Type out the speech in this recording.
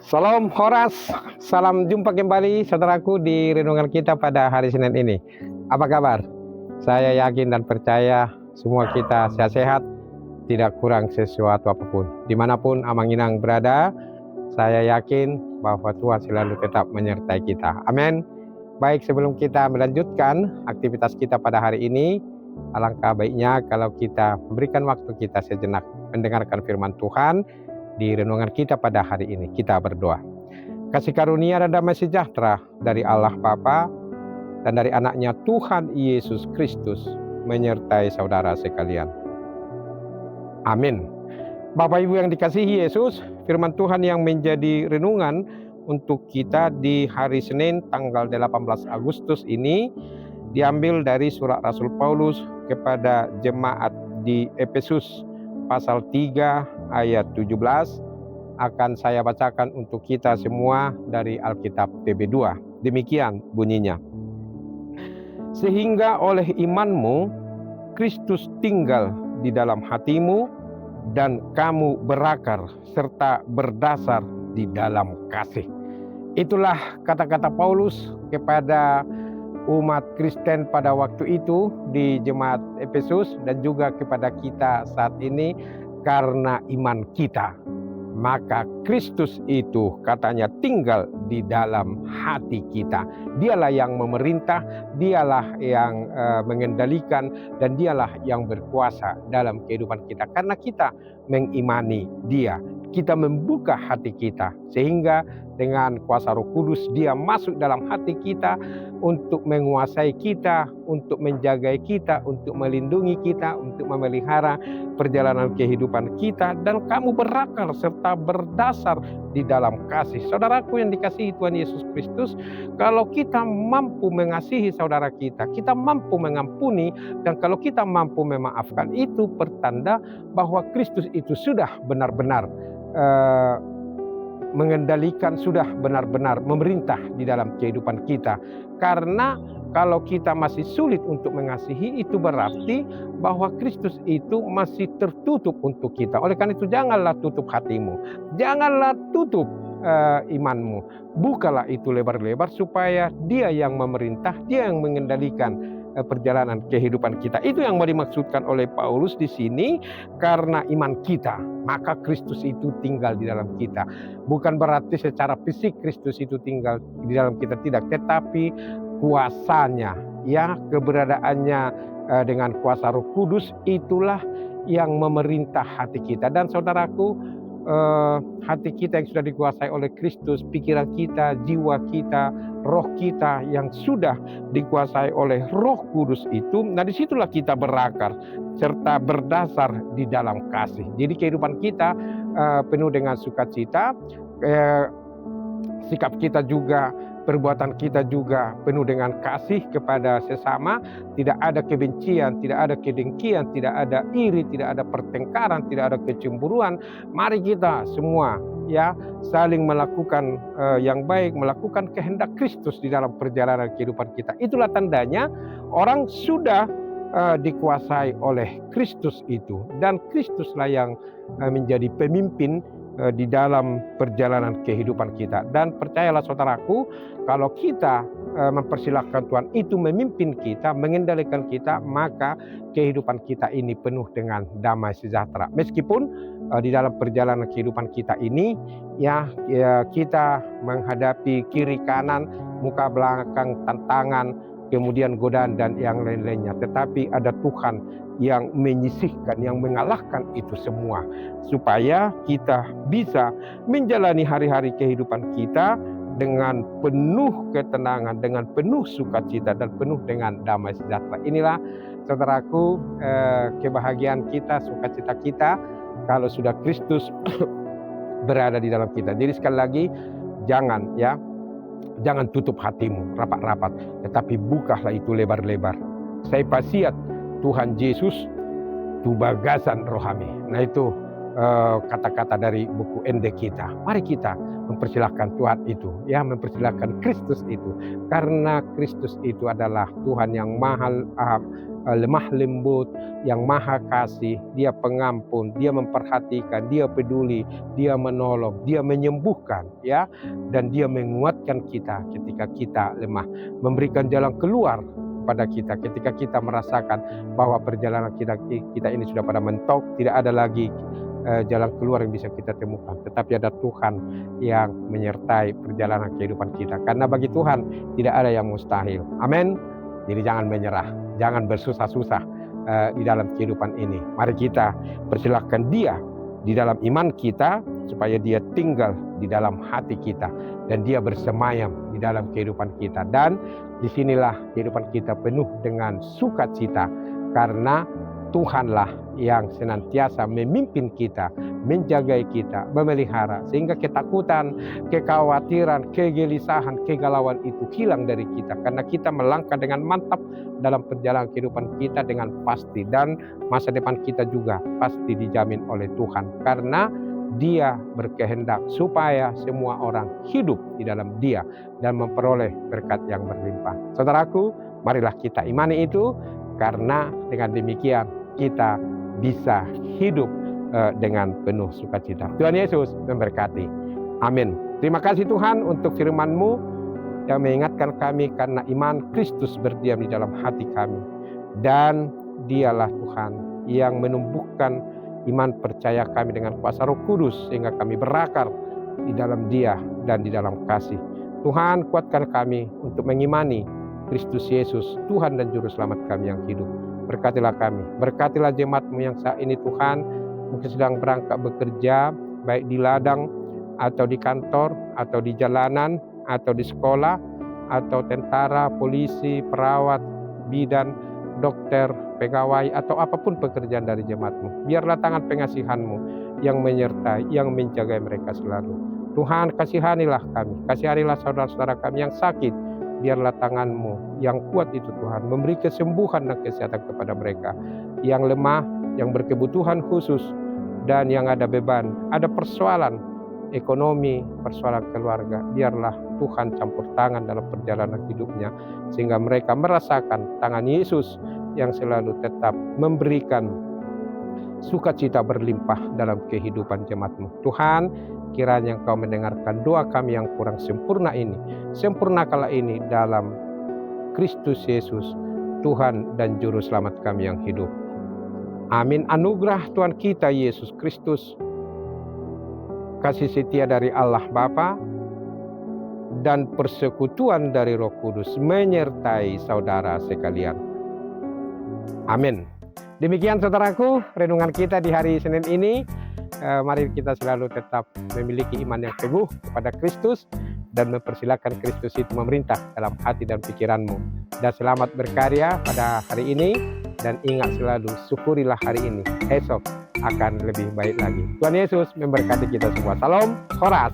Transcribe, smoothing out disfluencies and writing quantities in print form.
Salam Horas, salam jumpa kembali saudaraku di renungan kita pada hari Senin ini. Apa kabar? Saya yakin dan percaya semua kita sehat-sehat, tidak kurang sesuatu apapun. Dimanapun Amang Inang berada, saya yakin bahwa Tuhan selalu tetap menyertai kita. Amin. Baik, sebelum kita melanjutkan aktivitas kita pada hari ini, alangkah baiknya kalau kita memberikan waktu kita sejenak mendengarkan firman Tuhan di renungan kita pada hari ini. Kita berdoa. Kasih karunia dan damai sejahtera dari Allah Bapa dan dari anaknya Tuhan Yesus Kristus menyertai saudara sekalian. Amin. Bapak Ibu yang dikasihi Yesus, firman Tuhan yang menjadi renungan untuk kita di hari Senin tanggal 18 Agustus ini diambil dari surat Rasul Paulus kepada jemaat di Efesus pasal 3 ayat 17 akan saya bacakan untuk kita semua dari Alkitab TB2. Demikian bunyinya. Sehingga oleh imanmu Kristus tinggal di dalam hatimu dan kamu berakar serta berdasar di dalam kasih. Itulah kata-kata Paulus kepada umat Kristen pada waktu itu di jemaat Efesus dan juga kepada kita saat ini. Karena iman kita, maka Kristus itu katanya tinggal di dalam hati kita. Dialah yang memerintah, dialah yang mengendalikan, dan dialah yang berkuasa dalam kehidupan kita. Karena kita mengimani Dia, kita membuka hati kita, sehingga dengan kuasa Roh Kudus Dia masuk dalam hati kita untuk menguasai kita, untuk menjaga kita, untuk melindungi kita, untuk memelihara perjalanan kehidupan kita, dan kamu berakar serta berdasar di dalam kasih. Saudaraku yang dikasihi Tuhan Yesus Kristus, kalau kita mampu mengasihi saudara kita, kita mampu mengampuni, dan kalau kita mampu memaafkan, itu pertanda bahwa Kristus itu sudah benar-benar mengendalikan, sudah benar-benar memerintah di dalam kehidupan kita. Karena kalau kita masih sulit untuk mengasihi, itu berarti bahwa Kristus itu masih tertutup untuk kita. Oleh karena itu janganlah tutup hatimu, janganlah tutup imanmu. Bukalah itu lebar-lebar supaya Dia yang memerintah, Dia yang mengendalikan perjalanan kehidupan kita. Itu yang mau dimaksudkan oleh Paulus di sini. Karena iman kita, maka Kristus itu tinggal di dalam kita. Bukan berarti secara fisik Kristus itu tinggal di dalam kita, tidak, tetapi kuasanya, ya, keberadaannya dengan kuasa Roh Kudus itulah yang memerintah hati kita. Dan saudaraku, hati kita yang sudah dikuasai oleh Kristus, pikiran kita, jiwa kita, roh kita yang sudah dikuasai oleh Roh Kudus itu, nah disitulah kita berakar serta berdasar di dalam kasih. Jadi kehidupan kita penuh dengan sukacita, sikap kita juga, perbuatan kita juga penuh dengan kasih kepada sesama. Tidak ada kebencian, tidak ada kedengkian, tidak ada iri, tidak ada pertengkaran, tidak ada kecemburuan. Mari kita semua, ya, saling melakukan yang baik, melakukan kehendak Kristus di dalam perjalanan kehidupan kita. Itulah tandanya orang sudah dikuasai oleh Kristus itu, dan Kristuslah yang menjadi pemimpin di dalam perjalanan kehidupan kita. Dan percayalah saudaraku, kalau kita mempersilahkan Tuhan itu memimpin kita, mengendalikan kita, maka kehidupan kita ini penuh dengan damai sejahtera. Meskipun di dalam perjalanan kehidupan kita ini, ya kita menghadapi kiri kanan, muka belakang, tantangan, kemudian godaan dan yang lain-lainnya, tetapi ada Tuhan yang menyisihkan, yang mengalahkan itu semua, supaya kita bisa menjalani hari-hari kehidupan kita dengan penuh ketenangan, dengan penuh sukacita, dan penuh dengan damai sejahtera. Inilah saudaraku kebahagiaan kita, sukacita kita kalau sudah Kristus berada di dalam kita. Jadi sekali lagi, jangan tutup hatimu rapat-rapat, tetapi bukalah itu lebar-lebar. Saya pasiat Tuhan Yesus tu bagasan rohami. Nah itu kata-kata dari buku ND kita. Mari kita mempersilahkan Tuhan itu, ya, mempersilahkan Kristus itu, karena Kristus itu adalah Tuhan yang lemah lembut, yang maha kasih. Dia pengampun, dia memperhatikan, dia peduli, dia menolong, dia menyembuhkan, ya, dan dia menguatkan kita ketika kita lemah, memberikan jalan keluar pada kita ketika kita merasakan bahwa perjalanan kita ini sudah pada mentok, tidak ada lagi jalan keluar yang bisa kita temukan, tetapi ada Tuhan yang menyertai perjalanan kehidupan kita, karena bagi Tuhan tidak ada yang mustahil. Amin. Jadi jangan menyerah, jangan bersusah-susah di dalam kehidupan ini. Mari kita persilahkan Dia di dalam iman kita, supaya Dia tinggal di dalam hati kita dan Dia bersemayam di dalam kehidupan kita. Dan disinilah kehidupan kita penuh dengan sukacita, karena Tuhanlah yang senantiasa memimpin kita, menjaga kita, memelihara, sehingga ketakutan, kekhawatiran, kegelisahan, kegalauan itu hilang dari kita, karena kita melangkah dengan mantap dalam perjalanan kehidupan kita dengan pasti, dan masa depan kita juga pasti dijamin oleh Tuhan, karena Dia berkehendak supaya semua orang hidup di dalam Dia dan memperoleh berkat yang berlimpah. Saudaraku, marilah kita imani itu, karena dengan demikian kita bisa hidup dengan penuh sukacita. Tuhan Yesus memberkati. Amin. Terima kasih Tuhan untuk firman-Mu yang mengingatkan kami, karena iman Kristus berdiam di dalam hati kami. Dan Dialah Tuhan yang menumbuhkan iman percaya kami dengan kuasa Roh Kudus, sehingga kami berakar di dalam Dia dan di dalam kasih. Tuhan, kuatkan kami untuk mengimani Kristus Yesus, Tuhan dan Juru Selamat kami yang hidup. Berkatilah kami, berkatilah jemaat-Mu yang saat ini Tuhan, mungkin sedang berangkat bekerja, baik di ladang, atau di kantor, atau di jalanan, atau di sekolah, atau tentara, polisi, perawat, bidan, dokter, pegawai, atau apapun pekerjaan dari jemaat-Mu. Biarlah tangan pengasihan-Mu yang menyertai, yang menjaga mereka selalu. Tuhan, kasihanilah kami, kasihanilah saudara-saudara kami yang sakit. Biarlah tangan-Mu yang kuat itu Tuhan memberi kesembuhan dan kesehatan kepada mereka yang lemah, yang berkebutuhan khusus, dan yang ada beban, ada persoalan ekonomi, persoalan keluarga. Biarlah Tuhan campur tangan dalam perjalanan hidupnya, sehingga mereka merasakan tangan Yesus yang selalu tetap memberikan sukacita berlimpah dalam kehidupan jemaat-Mu. Tuhan, kiranya Engkau mendengarkan doa kami yang kurang sempurna ini. Sempurnakanlah ini dalam Kristus Yesus, Tuhan dan Juru Selamat kami yang hidup. Amin. Anugerah Tuhan kita Yesus Kristus, kasih setia dari Allah Bapa, dan persekutuan dari Roh Kudus menyertai saudara sekalian. Amin. Demikian saudaraku, renungan kita di hari Senin ini. Mari kita selalu tetap memiliki iman yang teguh kepada Kristus, dan mempersilahkan Kristus itu memerintah dalam hati dan pikiranmu. Dan selamat berkarya pada hari ini, dan ingat selalu, syukurilah hari ini, esok akan lebih baik lagi. Tuhan Yesus memberkati kita semua. Salam, Horas.